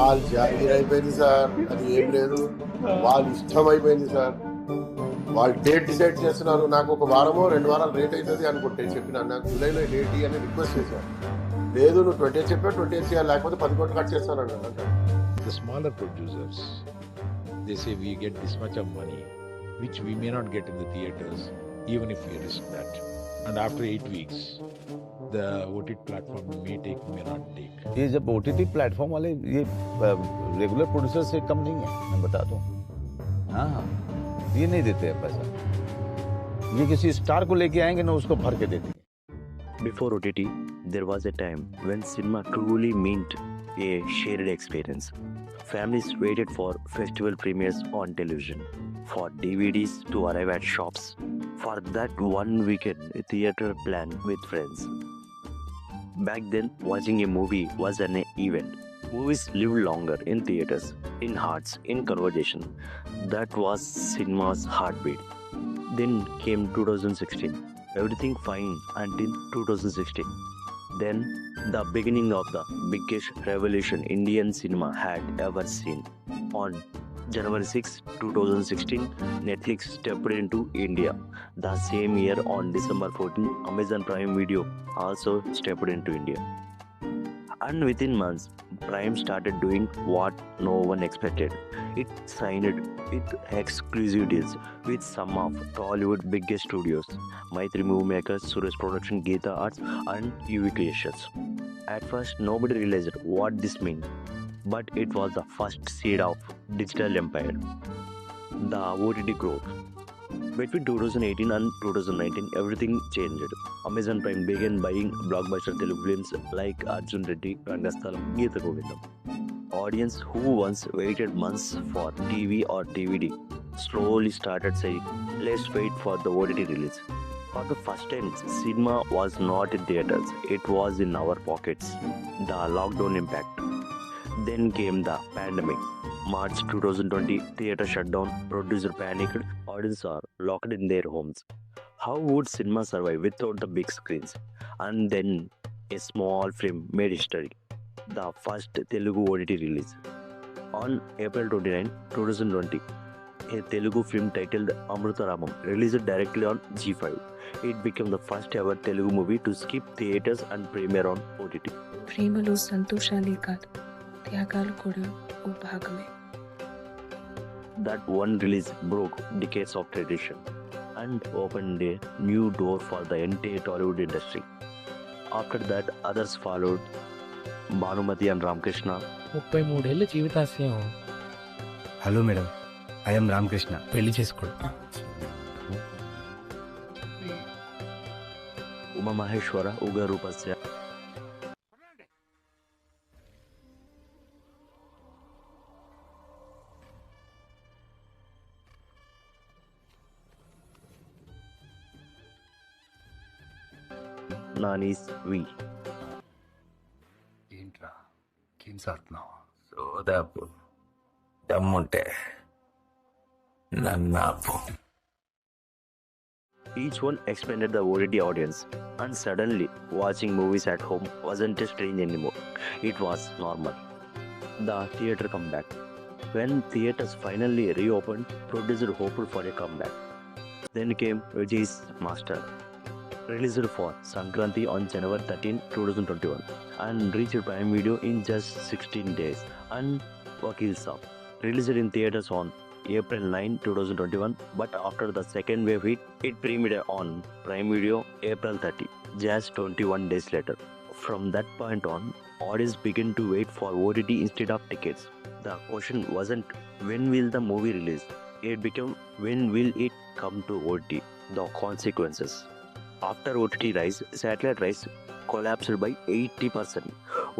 వాళ్ళ జాగీర్ అయిపోయింది సార్. అది ఏం లేదు, వాళ్ళ ఇష్టం అయిపోయింది సార్. వాళ్ళు డేట్ డిసైడ్ చేస్తున్నారు. నాకు ఒక వారమో 2 వారాలు లేట్ అవుతుంది అనుకుంటే చెప్పిన, నాకు జూలైలో డేట్ అని రిక్వెస్ట్ చేశాను. లేదు నువ్వు 20 చెప్పా 20 చేయాలి, లేకపోతే 10 కోట్లు కట్ చేస్తాను అన్నాడు. The smaller producers, they say we get this much of money, which we may not get in the theaters, even if we risk that. And after 8 weeks, the OTT platform may take, may not take. ये जब OTT platform वाले ये regular producer से कम नहीं है, मैं बता दूं। हाँ, ये नहीं देते हैं पैसा। ये किसी स्टार को लेके आएंगे ना, उसको भर के दे देंगे। Before OTT, there was a time when cinema truly meant a shared experience. Families waited for festival premieres on television, for DVDs to arrive at shops, for that one weekend theater plan with friends. Back then, watching a movie was an event. Movies lived longer in theaters, in hearts, in conversation. That was cinema's heartbeat. Then came 2016. Everything fine until 2016. Then the beginning of the biggest revolution Indian cinema had ever seen. On January 6, 2016, Netflix stepped into India. The same year, on December 14, Amazon Prime Video also stepped into India. And within months, Prime started doing what no one expected. It signed with exclusive deals with some of Hollywood biggest studios, Maitri Movie Makers, Suresh Production, Geeta Arts, and UV Creations. At first, nobody realized what this meant, but it was the first seed of digital empire. The OTT growth. Between 2018 and 2019, everything changed. Amazon Prime began buying blockbuster Telugu films like Arjun Reddy, Rangasthalam, Geeta Govindam. Audience who once waited months for TV or DVD slowly started saying, let's wait for the OTT release. For the first time, cinema was not in theaters, it was in our pockets. The lockdown impact. Then came the pandemic. March 2020, theater shut down, producer panicked, audiences are locked in their homes. How would cinema survive without the big screens? And then a small film made history. The first Telugu OTT release. On April 29, 2020, a Telugu film titled Amutaram released directly on G5. It became the first ever Telugu movie to skip theaters and premiere on OTT. ప్రేమలో సంతోషాలే కాదు, త్యాగాలు కూడా ఓ భాగమే. That one release broke decades of tradition and opened a new door for the entire Tollywood industry. After that, others followed. Bhanumati and Ramkrishna. 33 ఏళ్ళ జీవితాశయం. Hello madam, I'm Ramakrishna. పెళ్లి చేసుకోడు. Uma Maheshwara Uga Rupasya. Nani's V. ఏంట్రా ఏం సాత్తున్నావు? సోదాపు దమ్ముంటే నన్నాపు. Each one expanded the OTT audience, and suddenly watching movies at home wasn't strange anymore. It was normal. The theater comeback. When theaters finally reopened, producers hoped for a comeback. Then came Vijay's Master, released for Sankranti on January 13, 2021, and reached Prime Video in just 16 days. And Vakil Saab, released in theaters on April 9, 2021, but after the second wave hit, it premiered on Prime Video April 30, just 21 days later. From that point on, audience began to wait for OTT instead of tickets. The question wasn't when will the movie release, it became when will it come to OTT. The consequences. After OTT rise, satellite rise collapsed by 80%.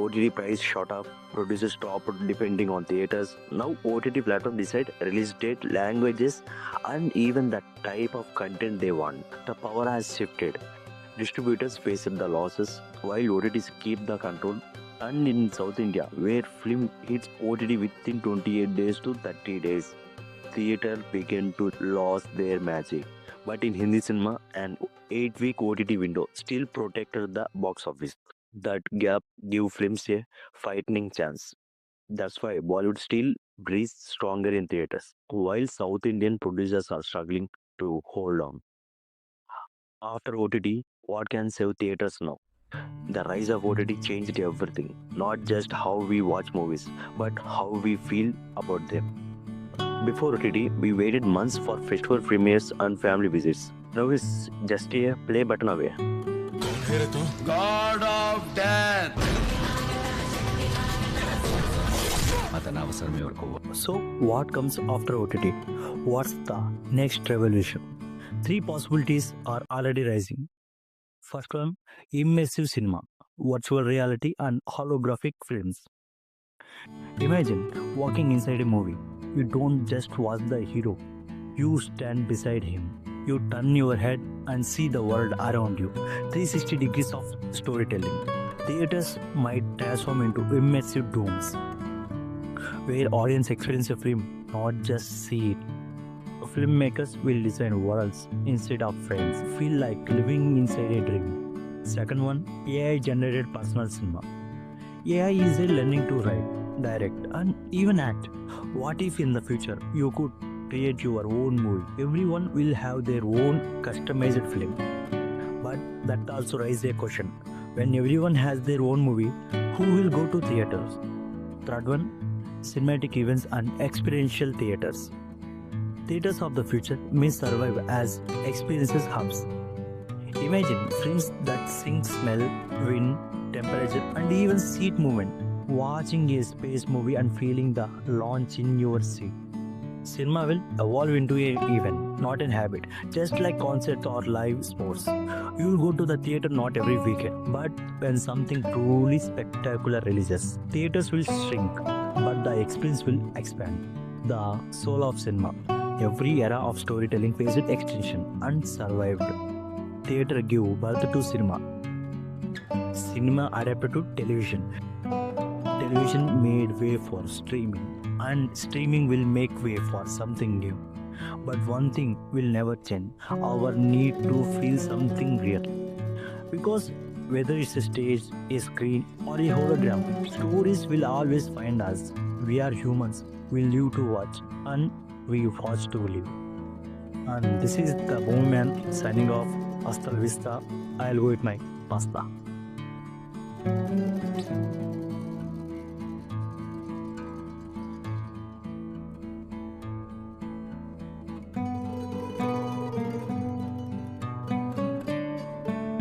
OTT price shot up, producers stopped depending on theaters. Now OTT platform decide release date, languages, and even the type of content they want. The power has shifted. Distributors face the losses while OTTs keep the control. And in South India, where film hits OTT within 28 days to 30 days, theater began to lose their magic. But in Hindi cinema, an 8-week OTT window still protected the box office. That gap gave films a fighting chance. That's why Bollywood still breathes stronger in theaters, while South Indian producers are struggling to hold on. After OTT, what can save theaters now? The rise of OTT changed everything, not just how we watch movies, but how we feel about them. Before OTT, we waited months for festival premieres and family visits. Now it's just a play button away. God of death. So, what comes after OTT? What's the next revolution? Three possibilities are already rising. First one, immersive cinema, virtual reality, and holographic films. Imagine walking inside a movie. You don't just watch the hero, you stand beside him. You turn your head and see the world around you. 360 degrees of storytelling. Theaters might transform into immersive domes where audience experience a film, not just see it. Filmmakers will design worlds instead of frames. Feel like living inside a dream. Second one, AI generated personal cinema. AI is learning to write, direct, and even act. What if in the future you could create your own movie? Everyone will have their own customized film. But that also raises a question. When everyone has their own movie, who will go to theaters? Third one, cinematic events and experiential theaters. Theaters of the future may survive as experiences hubs. Imagine films that sync smell, wind, temperature, and even seat movement. Watching a space movie and feeling the launch in your seat. Cinema will evolve into an event, not an habit. Just like concerts or live sports. You will go to the theater not every weekend, but when something truly spectacular releases. Theaters will shrink, but the experience will expand. The soul of cinema. Every era of storytelling faced extinction and survived. Theater gave birth to cinema. Cinema adapted to television. Television made way for streaming. And streaming will make way for something new. But one thing will never change. Our need to feel something real. Because whether it's a stage, a screen, or a hologram, stories will always find us. We are humans. We live to watch. And we watch to live. And this is the Movie Man signing off. Hasta la vista. I'll go with my pasta.